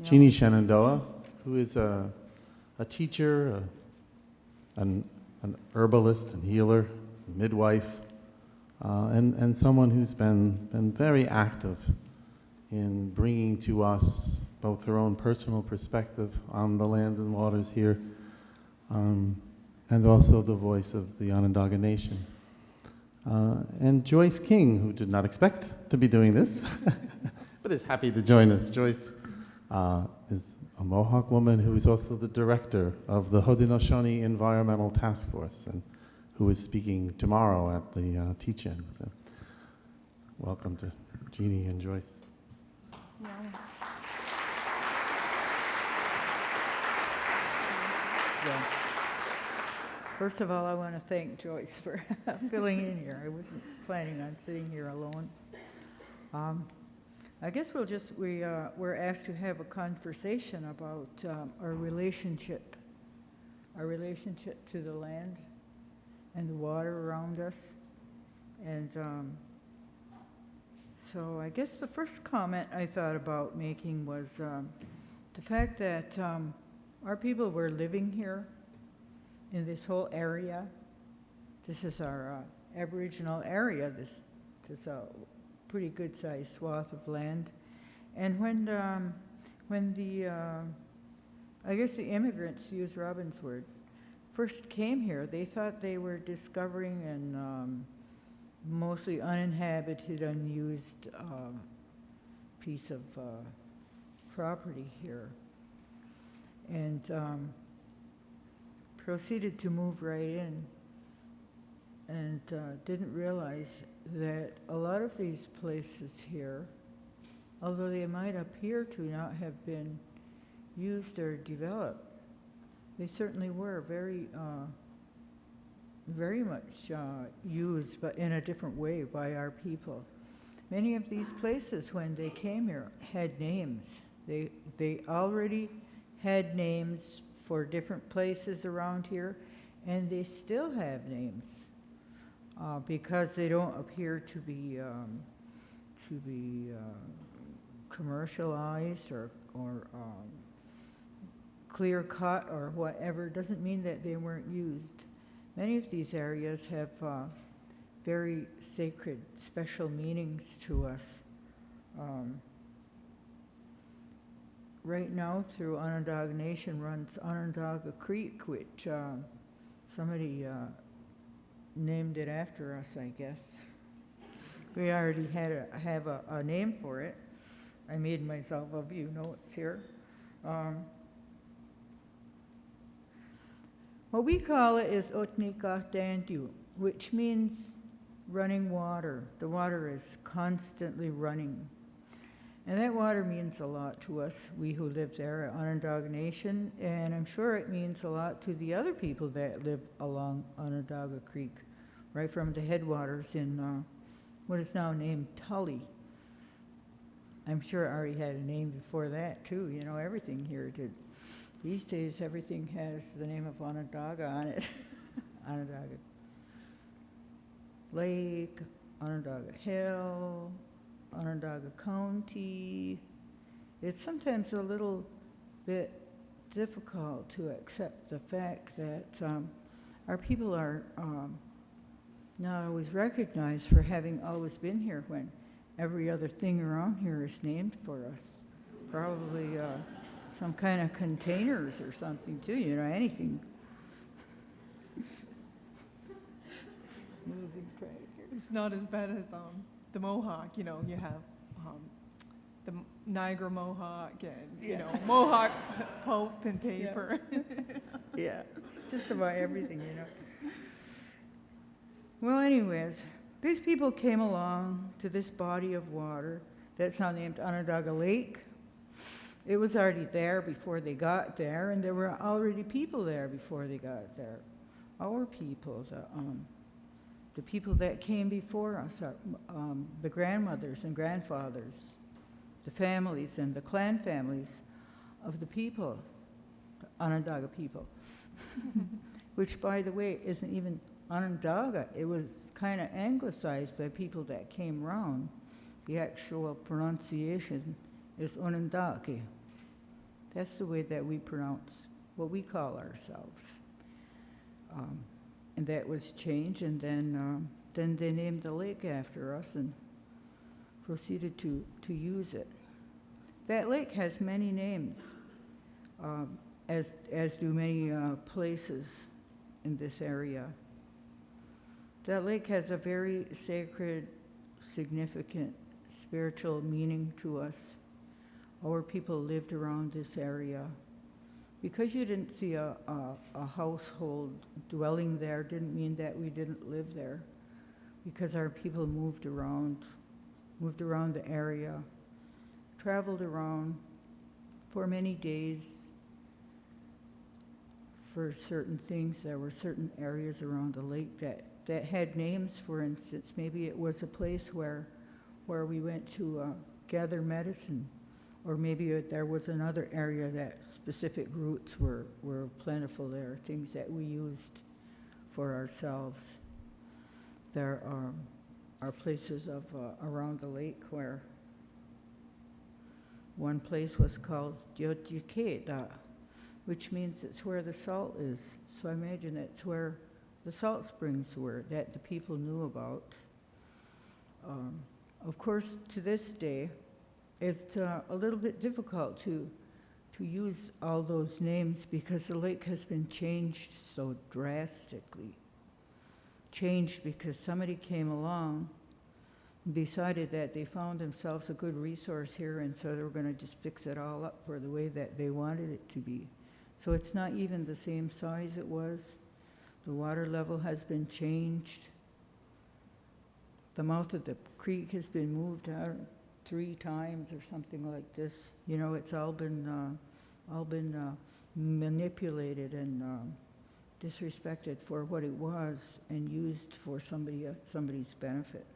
Jeanne Shenandoah, who is a teacher, an herbalist and healer, midwife, and someone who's been very active in bringing to us both her own personal perspective on the land and waters here, and also the voice of the Onondaga Nation. And Joyce King, who did not expect to be doing this, but is happy to join us. Joyce is a Mohawk woman who is also the director of the Haudenosaunee Environmental Task Force, and who is speaking tomorrow at the teach-in. So welcome to Jeanne and Joyce. Yeah. Yeah. First of all, I want to thank Joyce for filling in here. I wasn't planning on sitting here alone. I guess we're asked to have a conversation about our relationship to the land and the water around us. And so I guess the first comment I thought about making was the fact that our people were living here in this whole area. This is our Aboriginal area. This is a pretty good-sized swath of land. And when the I guess the immigrants, to use Robin's word, first came here, they thought they were discovering an mostly uninhabited, unused piece of property here, and proceeded to move right in, and didn't realize that a lot of these places here, although they might appear to not have been used or developed, they certainly were very much used, but in a different way by our people. Many of these places, when they came here, had names. They already had names for different places around here, and they still have names because they don't appear to be commercialized or clear cut or whatever. Doesn't mean that they weren't used. Many of these areas have very sacred, special meanings to us. Right now, through Onondaga Nation runs Onondaga Creek, which somebody named it after us, I guess. We already have a name for it. I made myself a few notes here. What we call it is Otnika Dandu, which means running water. The water is constantly running. And that water means a lot to us, we who live there at Onondaga Nation, and I'm sure it means a lot to the other people that live along Onondaga Creek, right from the headwaters in what is now named Tully. I'm sure it already had a name before that too, you know, everything here did. These days everything has the name of Onondaga on it. Onondaga Lake, Onondaga Hill, Onondaga County. It's sometimes a little bit difficult to accept the fact that our people are not always recognized for having always been here when every other thing around here is named for us. Probably some kind of containers or something too, you know, anything. It's not as bad as the Mohawk, you know, you have the Niagara Mohawk and, you know, Mohawk pulp and paper. Yeah, just about everything, you know. Well, anyways, these people came along to this body of water that's now named Onondaga Lake. It was already there before they got there, and there were already people there before they got there. Our people, the people that came before us, the grandmothers and grandfathers, the families and the clan families of the people, the Onondaga people, which, by the way, isn't even Onondaga. It was kind of anglicized by people that came around. The actual pronunciation is Onondaga. That's the way that we pronounce what we call ourselves. And that was changed, and then they named the lake after us and proceeded to use it. That lake has many names, as do many places in this area. That lake has a very sacred, significant, spiritual meaning to us. Our people lived around this area. Because you didn't see a household dwelling there didn't mean that we didn't live there. Because our people moved around the area, traveled around for many days for certain things. There were certain areas around the lake that had names. For instance, maybe it was a place where we went to gather medicine, or maybe there was another area that specific roots were plentiful there, things that we used for ourselves. There are places around the lake where one place was called Diotjikeda, which means it's where the salt is. So I imagine it's where the salt springs were that the people knew about. Of course, to this day, it's a little bit difficult to use all those names because the lake has been changed so drastically. Changed because somebody came along and decided that they found themselves a good resource here, and so they were going to just fix it all up for the way that they wanted it to be. So it's not even the same size it was. The water level has been changed. The mouth of the creek has been moved out 3 times or something like this. You know, it's all been manipulated and disrespected for what it was and used for somebody's benefit.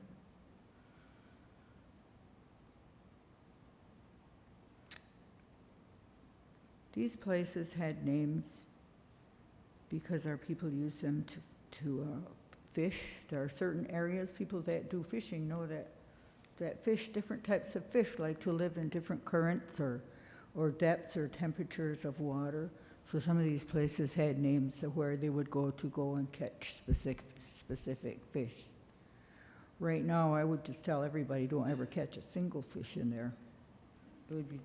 These places had names because our people use them to fish. There are certain areas, people that do fishing know that fish, different types of fish, like to live in different currents or depths or temperatures of water. So some of these places had names of where they would go and catch specific fish. Right now, I would just tell everybody, don't ever catch a single fish in there. It would be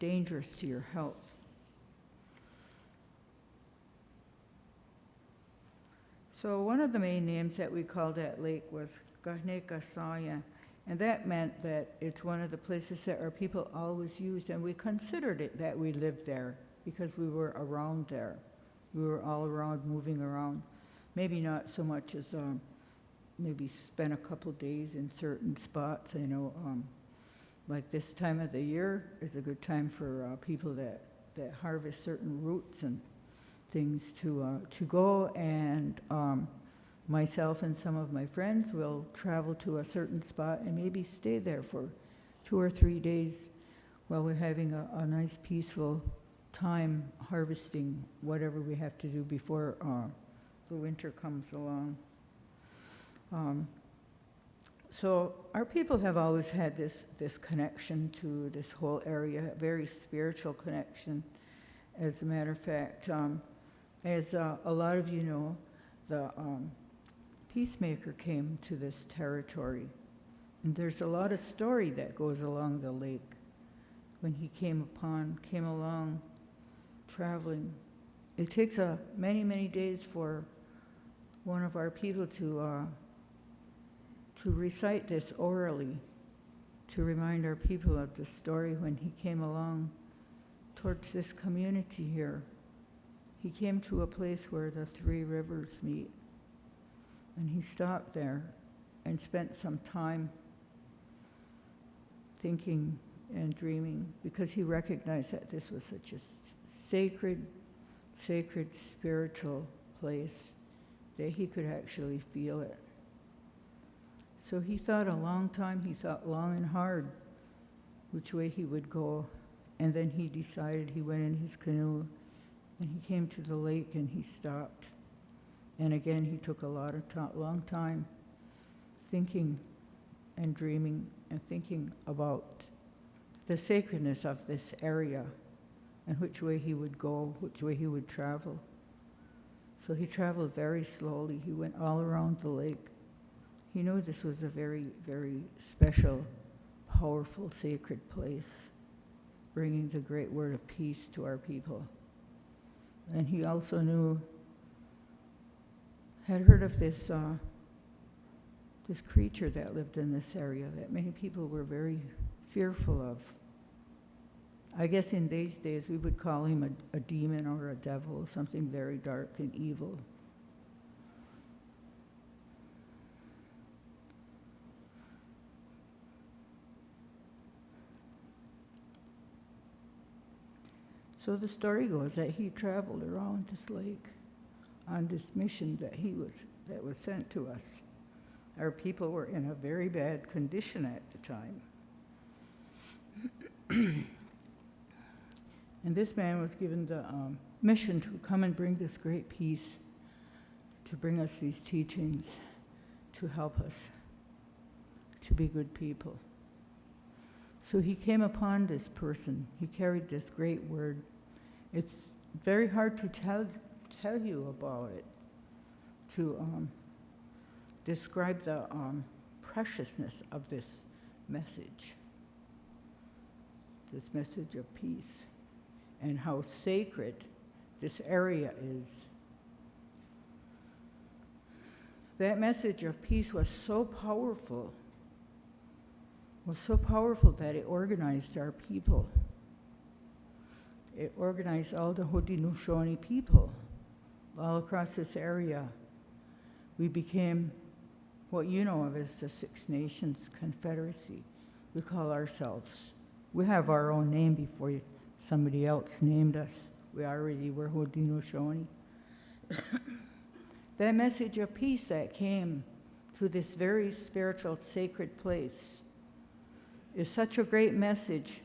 dangerous to your health. So one of the main names that we called that lake was Gahnekasaya, and that meant that it's one of the places that our people always used, and we considered it that we lived there because we were around there. We were all around, moving around. Maybe not so much as maybe spend a couple days in certain spots. You know, like this time of the year is a good time for people that harvest certain roots and things to go, and myself and some of my friends will travel to a certain spot and maybe stay there for 2 or 3 days while we're having a nice peaceful time harvesting whatever we have to do before the winter comes along. So our people have always had this connection to this whole area, a very spiritual connection. As a matter of fact, as a lot of you know, the peacemaker came to this territory. And there's a lot of story that goes along the lake when he came along traveling. It takes many, many days for one of our people to recite this orally, to remind our people of the story when he came along towards this community here. He came to a place where the 3 rivers meet, and he stopped there and spent some time thinking and dreaming, because he recognized that this was such a sacred, spiritual place that he could actually feel it. So he thought a long time, he thought long and hard which way he would go, and then he decided. He went in his canoe and he came to the lake and he stopped. And again, he took a long time thinking and dreaming and thinking about the sacredness of this area and which way he would go, which way he would travel. So he traveled very slowly. He went all around the lake. He knew this was a very, very special, powerful, sacred place, bringing the great word of peace to our people. And he also had heard of this creature that lived in this area that many people were very fearful of. I guess in these days we would call him a demon or a devil, something very dark and evil. So the story goes that he traveled around this lake on this mission that was sent to us. Our people were in a very bad condition at the time. And this man was given the mission to come and bring this great peace, to bring us these teachings, to help us to be good people. So he came upon this person. He carried this great word. It's very hard to tell you about it, to describe the preciousness of this message of peace, and how sacred this area is. That message of peace was so powerful that it organized our people. It organized all the Haudenosaunee people all across this area. We became what you know of as the Six Nations Confederacy. We call ourselves. We have our own name before somebody else named us. We already were Haudenosaunee. That message of peace that came to this very spiritual, sacred place is such a great message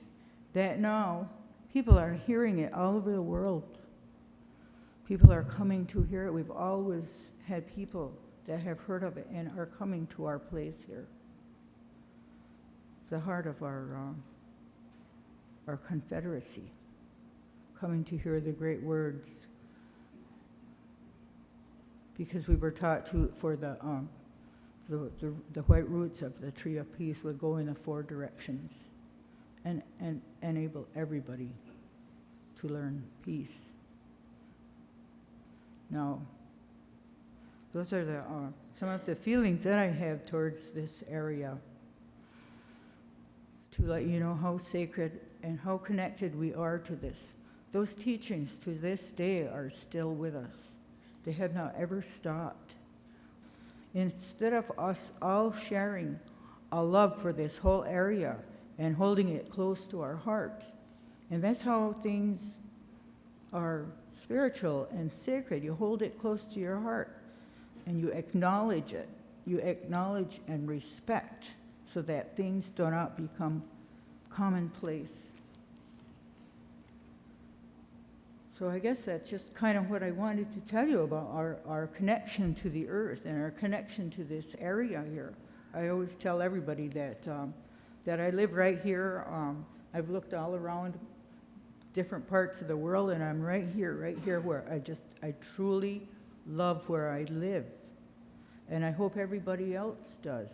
that now people are hearing it all over the world. People are coming to hear it. We've always had people that have heard of it and are coming to our place here. The heart of our confederacy, coming to hear the great words. Because we were taught for the white roots of the tree of peace would go in the four directions and enable everybody to learn peace. Now, those are some of the feelings that I have towards this area, to let you know how sacred and how connected we are to this. Those teachings to this day are still with us. They have not ever stopped. Instead of us all sharing a love for this whole area and holding it close to our hearts, and that's how things are spiritual and sacred. You hold it close to your heart and you acknowledge it. You acknowledge and respect so that things do not become commonplace. So I guess that's just kind of what I wanted to tell you about our connection to the earth and our connection to this area here. I always tell everybody that I live right here. I've looked all around different parts of the world, and I'm right here where I truly love where I live. And I hope everybody else does.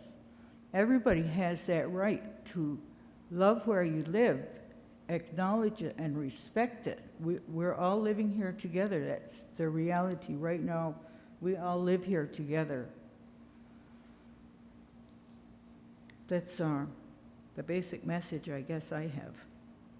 Everybody has that right to love where you live, acknowledge it, and respect it. We're all living here together. That's the reality right now. We all live here together. That's the basic message I guess I have.